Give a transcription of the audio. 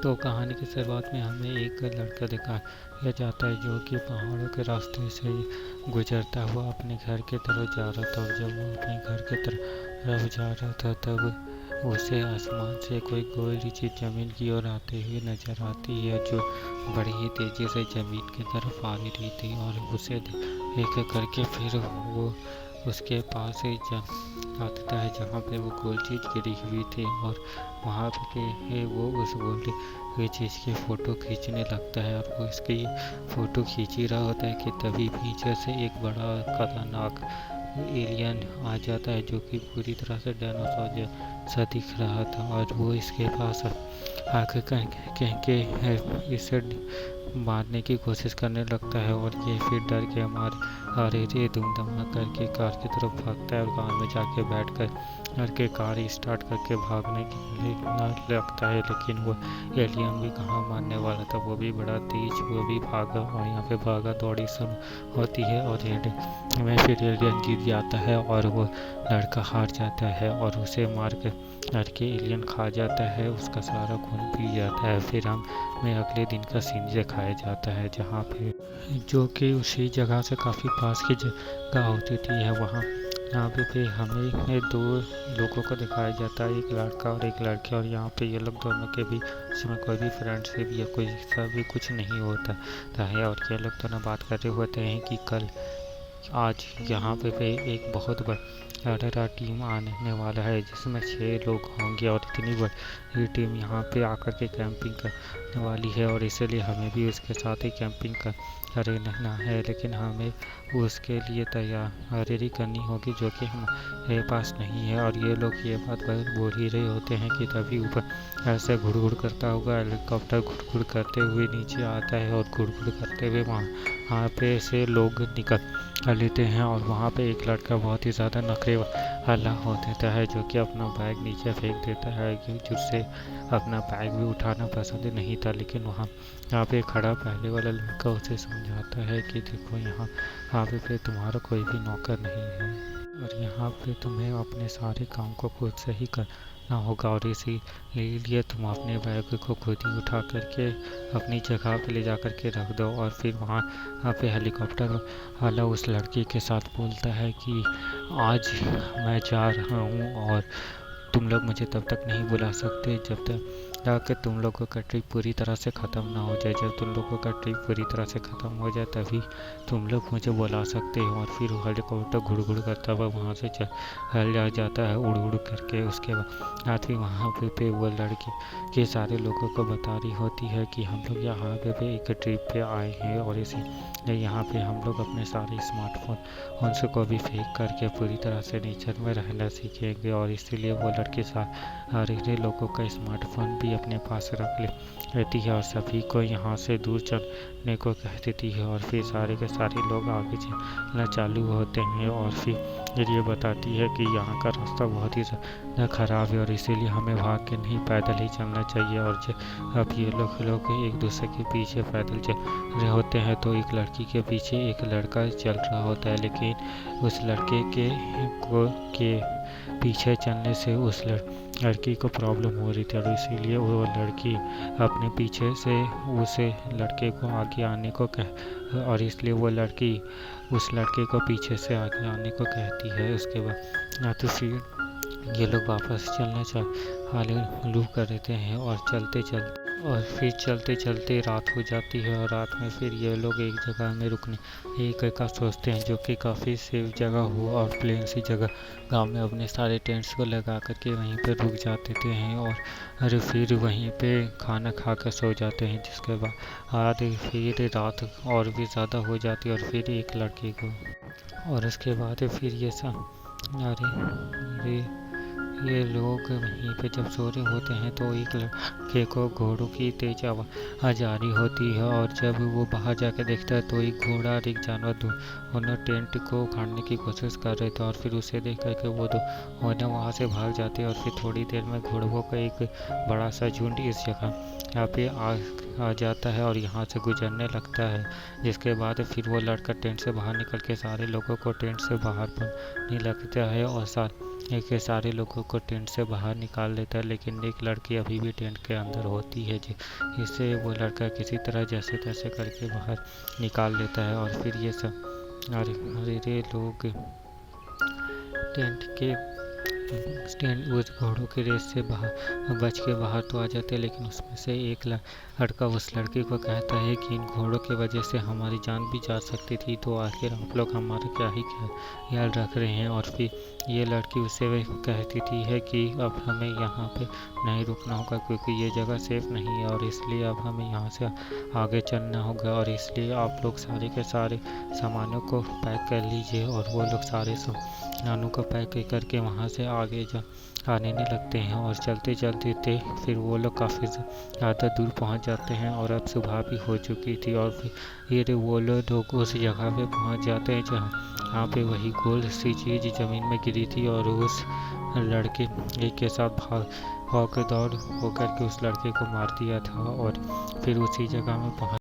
तो कहानी की शुरुआत में हमें एक लड़का दिखाया जाता है जो कि पहाड़ों के रास्ते से गुजरता हुआ अपने घर की तरफ जा रहा था। और जब वो अपने घर की तरफ जा रहा था तब उसे आसमान से कोई गोली चीज जमीन की ओर आते हुए नजर आती है, जो बड़ी ही तेजी से जमीन की तरफ आ रही थी। और उसे देख करके फिर वो उसके पास ही आता है जहाँ पे वो गोल चीज गिरी हुई थी, और वहाँ पे वो उस गोल हुई चीज़ की फ़ोटो खींचने लगता है। और वो इसकी फ़ोटो खींच ही रहा होता है कि तभी पीछे से एक बड़ा खतरनाक एलियन आ जाता है, जो कि पूरी तरह से डायनासोर जैसा दिख रहा था। और वो इसके पास आके कह के इसे मारने की कोशिश करने लगता है। और ये फिर डर के मारे रे धूम धमाका करके कार की तरफ भागता है, और कार में जाके बैठ कर कार स्टार्ट करके भागने के लिए लगता है। लेकिन वो एलियन भी कहाँ मानने वाला था, वो भी बड़ा तेज, वो भी भागा और यहाँ पे भागा दौड़ी सब होती है। और एंड में फिर एलियन जीत जाता है और वो लड़का हार जाता है और उसे मार के एलियन खा जाता है, उसका सारा खून पी जाता है। फिर हमें अगले दिन का सीन दिखाया जाता है, जहाँ पे जो कि उसी जगह से काफ़ी पास की जगह होती थी है वहाँ। यहाँ पे हमें दो लोगों को दिखाया जाता है, एक लड़का और एक लड़की। और यहाँ पे ये लोग दोनों के भी इसमें कोई भी फ्रेंडशिप या कोई सा भी कुछ नहीं होता है। और ये लोग दोनों बात कर रहे होते हैं कि कल आज यहाँ पे एक बहुत बड़ा टीम आने वाला है, जिसमें 6 लोग होंगे। और इतनी बड़ी टीम यहाँ पे आकर के कैंपिंग करने वाली है, और इसलिए हमें भी उसके साथ ही कैंपिंग करना है। लेकिन हमें उसके लिए तैयारी करनी होगी, जो कि हमारे पास नहीं है। और ये लोग ये बात बोल ही रहे होते हैं कि तभी ऊपर ऐसे घुड़ करता हुआ हेलीकॉप्टर घुड़ करते हुए नीचे आता है, और घुड़ करते हुए वहाँ पे से लोग निकल लेते हैं। और वहाँ पे एक लड़का बहुत ही ज़्यादा नखरे वाला हो देता है, जो कि अपना बैग नीचे फेंक देता है, जिससे अपना बैग भी उठाना पसंद नहीं था। लेकिन यहाँ पे खड़ा पहले वाला लड़का उसे समझाता है कि देखो यहाँ पे तुम्हारा कोई भी नौकर नहीं है, और यहाँ पे तुम्हें अपने सारे काम को खुद से ही करना होगा। और इसीलिए तुम अपने बैग को खुद ही उठा करके अपनी जगह पे ले जा करके रख दो। और फिर वहाँ पे हेलीकॉप्टर वाला उस लड़की के साथ बोलता है कि आज मैं जा रहा हूँ, और तुम लोग मुझे तब तक नहीं बुला सकते जब तक तुम लोगों का ट्रिप पूरी तरह से ख़त्म ना हो जाए। जब तुम लोगों का ट्रिप पूरी तरह से ख़त्म हो जाए तभी तुम लोग मुझे बुला सकते हो। और फिर हेलीकॉप्टर घुड़ करता हुआ वहाँ से चल जाता है उड़ करके। उसके बाद फिर वहाँ पे वो लड़की के सारे लोगों को बता रही होती है कि हम लोग यहाँ पे एक ट्रिप पे आए हैं, और इसीलिए यहाँ पे हम लोग अपने सारे स्मार्टफोन को भी फेंक करके पूरी तरह से नेचर में रहना सीखेंगे। और इसीलिए वो लड़की सारे लोगों का स्मार्टफोन भी अपने पास रख लेती है, और सभी को यहाँ से दूर चलने को कह देती है। और फिर सारे के सारे लोग आगे चलना चालू होते हैं। और फिर ये बताती है कि यहाँ का रास्ता बहुत ही ज़्यादा ख़राब है, और इसीलिए हमें भाग के नहीं पैदल ही चलना चाहिए। और अब ये लोग एक दूसरे के पीछे पैदल चल रहे होते हैं, तो एक लड़की के पीछे एक लड़का चल रहा होता है। लेकिन उस लड़के के पीछे चलने से उस लड़की को प्रॉब्लम हो रही थी, और इसीलिए वो लड़की अपने पीछे से उस लड़के को आगे आने को और इसलिए वो लड़की उस लड़के को पीछे से आगे आने को कहती है। उसके बाद तो फिर ये लोग वापस चलना चालू कर देते हैं, और फिर चलते चलते रात हो जाती है। और रात में फिर ये लोग एक जगह में रुकने का सोचते हैं, जो कि काफ़ी सेफ जगह हो और प्लेन सी जगह। गांव में अपने सारे टेंट्स को लगा करके वहीं पे रुक जाते हैं, और फिर वहीं पे खाना खा कर सो जाते हैं। जिसके बाद फिर रात और भी ज़्यादा हो जाती है, और फिर एक लड़के को और उसके बाद फिर ये सब अरे ये लोग वहीं पे जब सो रहे होते हैं, तो एक लड़के को घोड़ों की तेज आवाज़ आ रही होती है। और जब वो बाहर जाकर देखता है तो एक घोड़ा और एक जानवर दोनों टेंट को उखाड़ने की कोशिश कर रहे थे। और फिर उसे देख करके वो दोनों वहाँ से भाग जाते हैं, और फिर थोड़ी देर में घोड़ों का एक बड़ा सा झुंड इस जगह यहाँ पे आ जाता है और यहाँ से गुजरने लगता है। जिसके बाद फिर वो लड़का टेंट से बाहर निकल के सारे लोगों को टेंट से बाहर बनने लगता है, और एक सारे लोगों को टेंट से बाहर निकाल देता है, लेकिन एक लड़की अभी भी टेंट के अंदर होती है। इसे वो लड़का किसी तरह जैसे तैसे करके बाहर निकाल देता है। और फिर ये सब अरे लोग टेंट के स्टैंड उस घोड़ों के रेस से बाहर बच के बाहर तो आ जाते हैं, लेकिन उसमें से एक लड़का उस लड़की को कहता है कि इन घोड़ों की वजह से हमारी जान भी जा सकती थी, तो आखिर आप लोग हमारा क्या ही ख्याल रख रहे हैं। और फिर ये लड़की उससे वह कहती थी है कि अब हमें यहाँ पे नहीं रुकना होगा, क्योंकि ये जगह सेफ नहीं है, और इसलिए अब हमें यहाँ से आगे चलना होगा, और इसलिए आप लोग सारे के सारे सामानों को पैक कर लीजिए। और वो लोग सारे सामानों को पैक करके वहाँ से आगे आने नहीं लगते हैं, और चलते चलते थे फिर वो लोग काफ़ी ज़्यादा दूर पहुँच जाते हैं, और अब सुबह भी हो चुकी थी। और फिर वो लोग उस जगह पे पहुँच जाते हैं जहाँ पे वही गोल सी चीज़ ज़मीन में गिरी थी, और उस लड़के एक के साथ भाग दौड़ होकर के उस लड़के को मार दिया था। और फिर उसी जगह में पहुँच